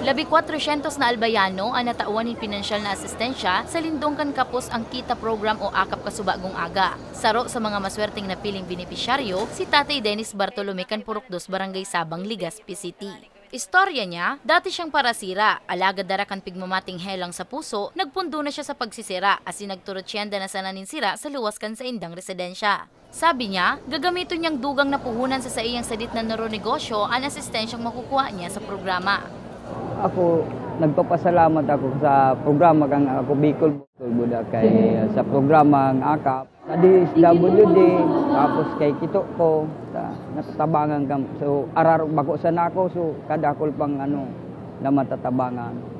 400 na albayano ang natauan ng pinansyal na asistensya sa Lindongkan Kapos ang Kita Program o Akap Kasubagong Aga. Saro sa mga maswerteng napiling benepisyaryo, si Tatay Dennis Bartolome Canpurukdos, Barangay Sabang, Legazpi City. Istorya niya, dati siyang parasira, alagad darakan pigmamating helang sa puso, nagpundo na siya sa pagsisira, asin nagturotyenda na sa naninsira sa luwaskan sa indang residensya. Sabi niya, gagamitin niyang dugang na puhunan sa iyang sadit na negosyo ang asistensyang makukuha niya sa programa. Ako, nagpapasalamat ako sa programa kang ako Bicol Buda kay sa programa ng AKAP. Sa DSWD, tapos kay Kito ko, natatabangan kam. So, arar bako sa nako, so kadakol pang na matatabangan.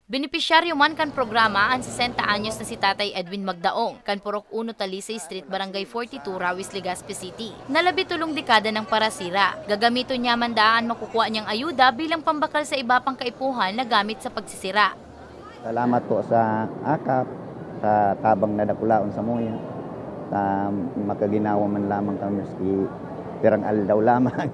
Benepisyaryo man kan programa ang 60 anyos na si Tatay Edwin Magdaong, kan Purok 1 Talisay Street, Barangay 42, Rawis, Legazpi City. Na 17 dekada ng parasira, gagamito niya mandaan makukuha niyang ayuda bilang pambakal sa iba pang kaipuhan na gamit sa pagsisira. Salamat po sa AKAP, sa tabang nadakulaon sa muya, sa makaginawa man lamang kami si pirang aldaw lamang.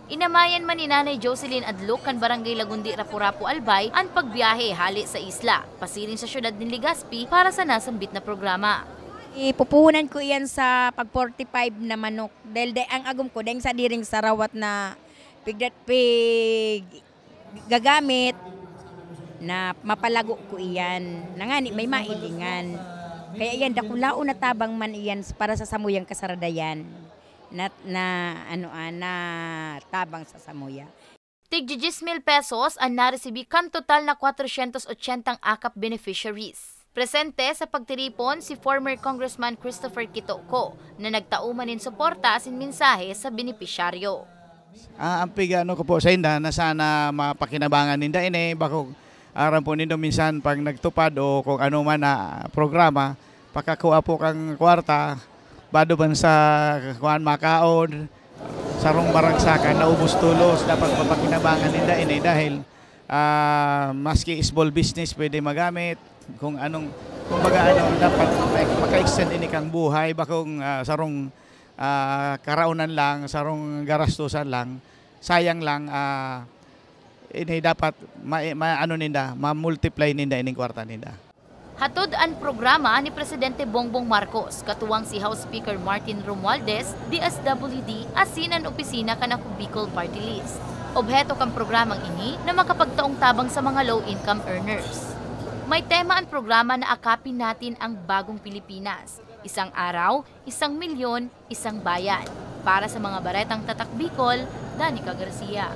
Inamayan man ni Nanay Jocelyn Adlok kan Barangay Lagundi, Rapu-Rapu, Albay ang pagbiyahe hali sa isla, pasirin sa syudad ng Legazpi para sa nasambit na programa. Ipupuhunan ko iyan sa pag 45 na manok dahil ang agum ko dahil sa diring sarawat na gagamit na mapalago ko iyan nangani may mailingan kaya iyan dakulao na tabang man iyan para sa samuyang kasaradayan. Na tabang sa samuya. Tig 10,000 pesos ang naresibi kan total na 480 AKAP beneficiaries. Presente sa pagtiripon si former Congressman Christopher Kitoko na nagtauman ng suporta asin mensahe sa benepisyaryo. Ang pigano ko po sa inda na sana mapakinabangan ninda ini bako aram po nindo minsan pag nagtupad o kung ano man na programa pakakuha po kang kwarta bado ban sa kuan makaon sarong baragsakan naubos tulos dapat mapakinabangan ninda ini dahil maski small business pwede magamit kung baga dapat maka-extend ini kang buhay bakong sarong karaunan lang sarong garastusan lang sayang lang ini dapat ma-multiply ninda ining kwarta ninda. Hatod ang programa ni Presidente Bongbong Marcos, katuwang si House Speaker Martin Romualdez, DSWD, asin ang opisina kanako Bicol Party List. Obheto kang programang ini na makapagtaong tabang sa mga low-income earners. May tema ang programa na akapin natin ang bagong Pilipinas. Isang araw, 1 milyon, isang bayan. Para sa mga baretang tatak Bicol, Danica Garcia.